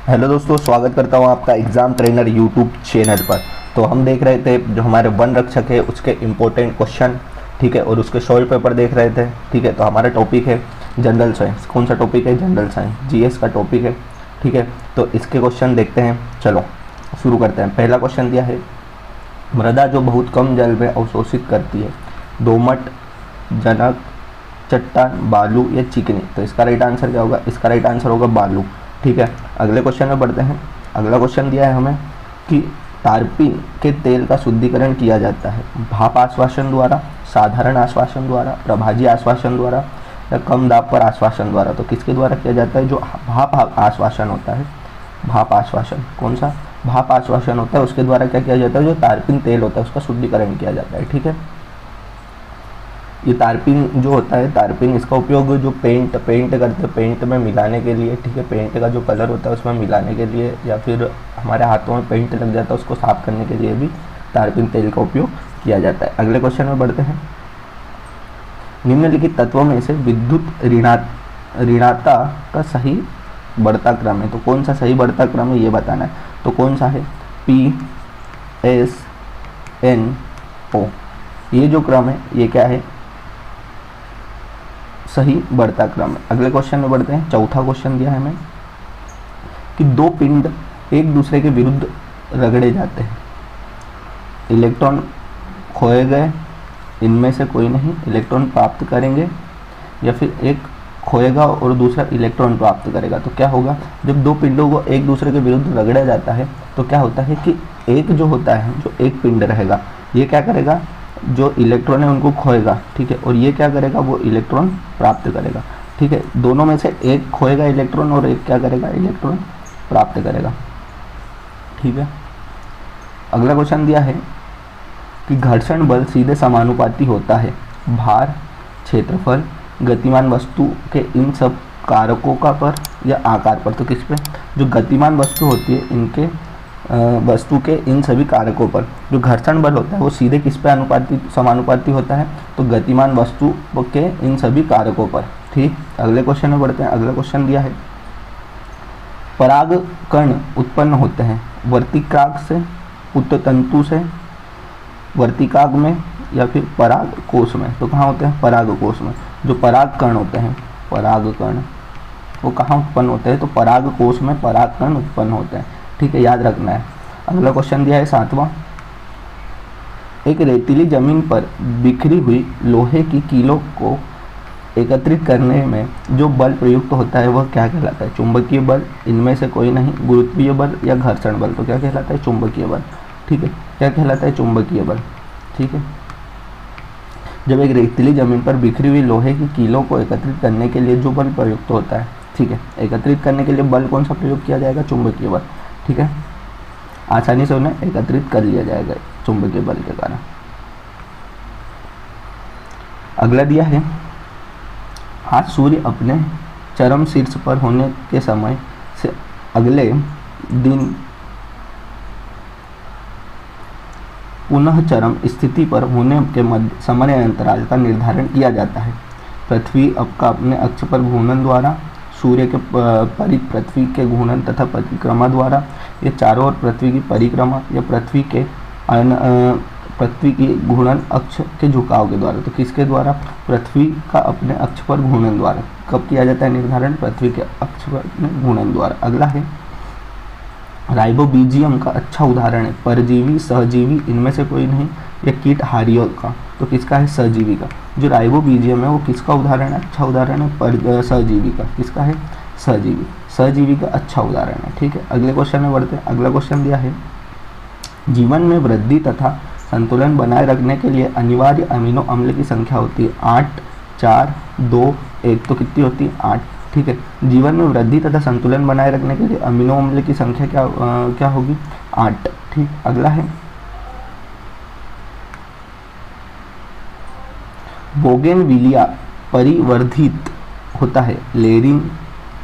Hello दोस्तों, स्वागत करता हूं आपका एग्ज़ाम ट्रेनर यूट्यूब चैनल पर। तो हम देख रहे थे जो हमारे वन रक्षक है उसके इम्पोर्टेंट क्वेश्चन, ठीक है, और उसके शॉर्ट पेपर देख रहे थे, ठीक है। तो हमारा टॉपिक है जनरल साइंस। कौन सा टॉपिक है? जनरल साइंस, जीएस का टॉपिक है, ठीक है। तो इसके क्वेश्चन देखते हैं, चलो शुरू करते हैं। पहला क्वेश्चन दिया है, मृदा जो बहुत कम जल में अवशोषित करती है, दोमट, जनक, चट्टान, बालू या चिकनी। तो इसका राइट आंसर क्या होगा? इसका राइट आंसर होगा बालू, ठीक है। अगले क्वेश्चन में बढ़ते हैं। अगला क्वेश्चन दिया है हमें कि तारपीन के तेल का शुद्धिकरण किया जाता है भाप आश्वासन द्वारा, साधारण आश्वासन द्वारा, प्रभाजी आश्वासन द्वारा या कम दाब पर आश्वासन द्वारा। तो किसके द्वारा किया जाता है? जो भाप आश्वासन होता है, भाप आश्वासन, कौन सा भाप आश्वासन होता है, उसके द्वारा क्या किया जाता है? जो तारपीन तेल होता है उसका शुद्धिकरण किया जाता है, ठीक है। ये तारपीन जो होता है, तारपीन, इसका उपयोग जो पेंट करते हैं, पेंट में मिलाने के लिए, ठीक है। पेंट का जो कलर होता है उसमें मिलाने के लिए, या फिर हमारे हाथों में पेंट लग जाता है उसको साफ करने के लिए भी तारपीन तेल का उपयोग किया जाता है। अगले क्वेश्चन में बढ़ते हैं। निम्नलिखित तत्वों में से विद्युत ऋणाता का सही बढ़ता क्रम है। तो कौन सा सही बढ़ता क्रम है ये बताना है। तो कौन सा है? PSNO, ये जो क्रम है ये क्या है? सही बढ़ता क्रम है। अगले क्वेश्चन में बढ़ते हैं। चौथा क्वेश्चन दिया है हमें कि दो पिंड एक दूसरे के विरुद्ध रगड़े जाते हैं, इलेक्ट्रॉन खोए गए, इनमें से कोई नहीं इलेक्ट्रॉन प्राप्त करेंगे, या फिर एक खोएगा और दूसरा इलेक्ट्रॉन प्राप्त करेगा। तो क्या होगा? जब दो पिंडों को एक दूसरे के विरुद्ध रगड़ा जाता है तो क्या होता है कि एक जो होता है, जो एक पिंड रहेगा, ये क्या करेगा? जो इलेक्ट्रॉन है उनको खोएगा, ठीक है, और ये क्या करेगा? वो इलेक्ट्रॉन प्राप्त करेगा, ठीक है। दोनों में से एक खोएगा इलेक्ट्रॉन और एक क्या करेगा? इलेक्ट्रॉन प्राप्त करेगा, ठीक है। अगला क्वेश्चन दिया है कि घर्षण बल सीधे समानुपाती होता है भार, क्षेत्रफल, गतिमान वस्तु के इन सब कारकों का पर या आकार पर। तो किस पे? जो गतिमान वस्तु होती है इनके वस्तु के इन सभी कारकों पर जो घर्षण बल होता है वो सीधे किस पे समानुपाती होता है? तो गतिमान वस्तु के इन सभी कारकों पर, ठीक। अगले क्वेश्चन में बढ़ते हैं। अगला क्वेश्चन दिया है, पराग कण उत्पन्न होते हैं वर्तिकाग्र से, उत्तंतु से, वर्तिकाग्र में या फिर पराग कोश में। तो कहाँ होते हैं? पराग कोश में। जो पराग कण होते हैं, पराग कण, वो कहाँ उत्पन्न होते हैं? तो पराग कोश में पराग कण उत्पन्न होते हैं, ठीक है, याद रखना है। अगला क्वेश्चन दिया है सातवां, एक रेतीली जमीन पर बिखरी हुई लोहे की कीलों को एकत्रित करने में जो बल प्रयुक्त होता है वह क्या कहलाता है? चुंबकीय बल, इनमें से कोई नहीं, गुरुत्वीय बल या घर्षण बल। तो क्या कहलाता है? चुंबकीय बल, ठीक है। क्या कहलाता है? चुंबकीय बल, ठीक है। जब एक रेतीली जमीन पर बिखरी हुई लोहे की कीलों को एकत्रित करने के लिए जो बल प्रयुक्त होता है, ठीक है, एकत्रित करने के लिए बल कौन सा प्रयोग किया जाएगा? चुंबकीय बल, ठीक है। आसानी से उन्हें एकत्रित कर लिया जाएगा चुंबकीय बल के कारण। अगला दिया है, आज सूर्य अपने चरम शीर्ष पर होने के समय से अगले दिन पुनः चरम स्थिति पर होने के मध्य समय अंतराल का निर्धारण किया जाता है पृथ्वी का अपने अक्ष पर घूर्णन द्वारा, सूर्य के पृथ्वी के घूर्णन तथा परिक्रमा द्वारा, ये चारों ओर पृथ्वी की परिक्रमा या पृथ्वी की घूर्णन अक्ष के झुकाव के द्वारा। तो किसके द्वारा? पृथ्वी का अपने अक्ष पर घूर्णन द्वारा। कब किया जाता है निर्धारण? पृथ्वी के अक्ष पर घूर्णन द्वारा। अगला है, राइबोबीजियम का अच्छा उदाहरण है परजीवी, सहजीवी, इनमें से कोई नहीं, या कीटहारियों का। तो किसका है? सहजीवी का। जो राइबोबीजियम है वो किसका उदाहरण है? अच्छा उदाहरण है सहजीवी का। किसका है? सहजीवी, सहजीवी का अच्छा उदाहरण है, ठीक है। अगले क्वेश्चन में बढ़ते हैं। अगला क्वेश्चन दिया है, जीवन में वृद्धि तथा संतुलन बनाए रखने के लिए अनिवार्य अमीनो अम्ल की संख्या होती है 8, 4, 2, 1। तो कितनी होती है? 8, ठीक है। जीवन में वृद्धि तथा संतुलन बनाए रखने के लिए अमीनो अम्ल की संख्या क्या होगी? 8, ठीक। अगला है, बोगेनविलिया परिवर्धित होता है लेयरिंग,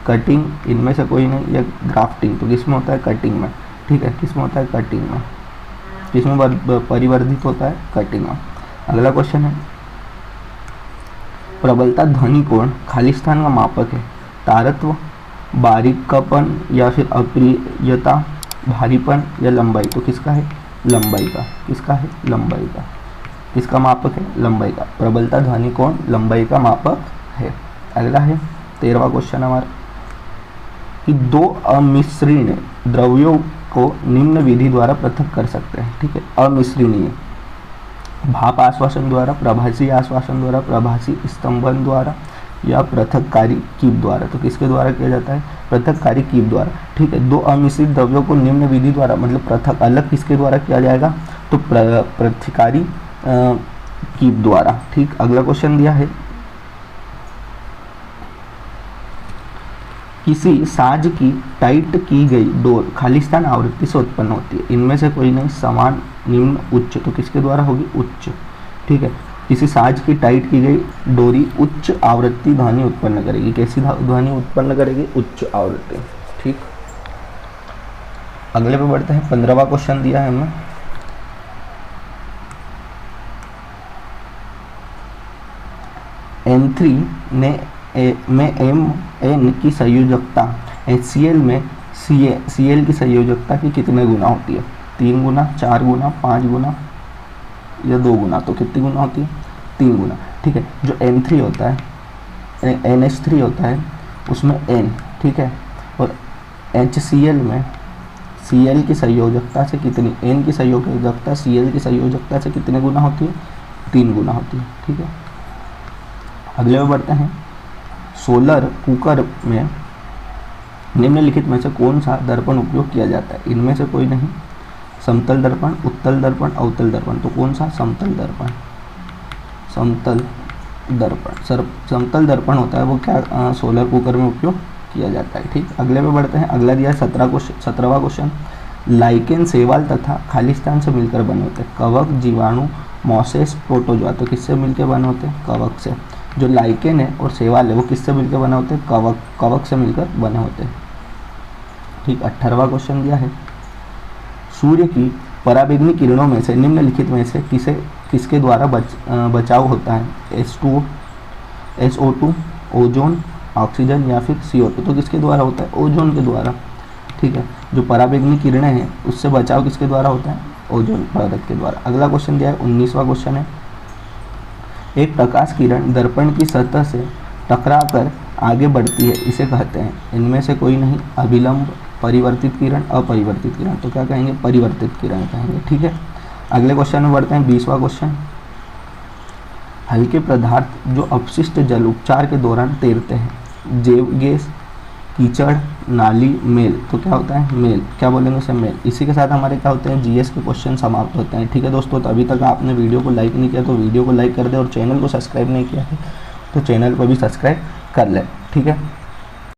कटिंग, इनमें से कोई नहीं, या ग्राफ्टिंग। तो किसमें होता है? कटिंग में, ठीक है। किसमें होता है? कटिंग में। किसमें परिवर्धित होता है? कटिंग में। अगला क्वेश्चन है, प्रबलता ध्वनि कोण खाली स्थान का मापक है, तारत्व बारीकपन या फिर अप्रियता, भारीपन या लंबाई, तो किसका है लंबाई का, किसका है लंबाई का, किसका मापक है लंबाई का। प्रबलता ध्वनि कोण लंबाई का मापक है। अगला है 13वां क्वेश्चन हमारा कि दो अमिश्रणीय द्रव्यों को निम्न विधि द्वारा पृथक कर सकते हैं। ठीक है, अमिश्रणीय, भाप आश्वासन द्वारा, प्रभासी आश्वासन द्वारा, प्रभासी स्तंभन द्वारा या पृथककारी कीप द्वारा। तो किसके द्वारा किया जाता है पृथककारी कीप द्वारा। ठीक है, दो अमिश्रित द्रव्यों को निम्न विधि द्वारा मतलब पृथक अलग किसके द्वारा किया जाएगा तो पृथककारी कीप द्वारा। ठीक, अगला क्वेश्चन दिया है किसी साज की टाइट की गई डोर खालिस्तान आवृत्ति से उत्पन्न होती है, इनमें से कोई नहीं, समान, निम्न, उच्च। तो किसके द्वारा होगी उच्च। ठीक है, किसी साज की टाइट की गई डोरी उच्च आवृत्ति ध्वनि उत्पन्न करेगी। कैसी ध्वनि उत्पन्न करेगी उच्च आवृत्ति। ठीक, अगले पे बढ़ते हैं। 15वां क्वेश्चन दिया है हमें N3 में MN की संयोजकता HCl में Cl की संयोजकता की कितने गुना होती है, 3 गुना, 4 गुना, 5 गुना या 2 गुना। तो कितनी गुना होती है 3 गुना। ठीक है, जो N3 होता है NH3 होता है उसमें N, ठीक है, और HCl में Cl की संयोजकता से कितनी, N की संयोजकता Cl की संयोजकता से कितने गुना होती है 3 गुना होती है। ठीक है, अगले में बढ़ते हैं। सोलर कुकर में निम्नलिखित में से कौन सा दर्पण उपयोग किया जाता है, इनमें से कोई नहीं, समतल दर्पण, उत्तल दर्पण, अवतल दर्पण। तो कौन सा समतल दर्पण, समतल दर्पण। समतल दर्पण होता है वो क्या सोलर कुकर में उपयोग किया जाता है। ठीक, अगले में बढ़ते हैं। अगला दिया 17वां क्वेश्चन लाइकेन शैवाल तथा खालिस्तान से मिलकर बने होते हैं, कवक, जीवाणु, मॉसेस, प्रोटोजोआ। तो किससे मिलकर बने होते हैं कवक से। जो लाइकेन है और शैवाल है वो किससे मिलकर बने होते हैं कवक से मिलकर बने होते हैं। ठीक, 18वां क्वेश्चन दिया है सूर्य की पराबैंगनी किरणों में से निम्नलिखित में से किसके द्वारा बचाव होता है, SO2, ओजोन, ऑक्सीजन या फिर CO2। तो किसके द्वारा होता है ओजोन के द्वारा। ठीक है, जो पराबैंगनी किरणें हैं उससे बचाव किसके द्वारा होता है ओजोन परत के द्वारा। अगला क्वेश्चन दिया है 19वां क्वेश्चन है एक प्रकाश किरण दर्पण की सतह से टकराकर आगे बढ़ती है, इसे कहते हैं, इनमें से कोई नहीं, अभिलंब, परिवर्तित किरण, अपरिवर्तित किरण। तो क्या कहेंगे परिवर्तित किरण कहेंगे। ठीक है, अगले क्वेश्चन में बढ़ते हैं। 20वां क्वेश्चन हल्के पदार्थ जो अपशिष्ट जल उपचार के दौरान तैरते हैं, जैव गैस, कीचड़, नाली, मेल। तो क्या होता है मेल, क्या बोलेंगे उसे मेल। इसी के साथ हमारे क्या होते हैं जीएस के क्वेश्चन समाप्त होते हैं। ठीक है दोस्तों, तो अभी तक आपने वीडियो को लाइक नहीं किया तो वीडियो को लाइक कर दे और चैनल को सब्सक्राइब नहीं किया है तो चैनल को भी सब्सक्राइब कर ले। ठीक है।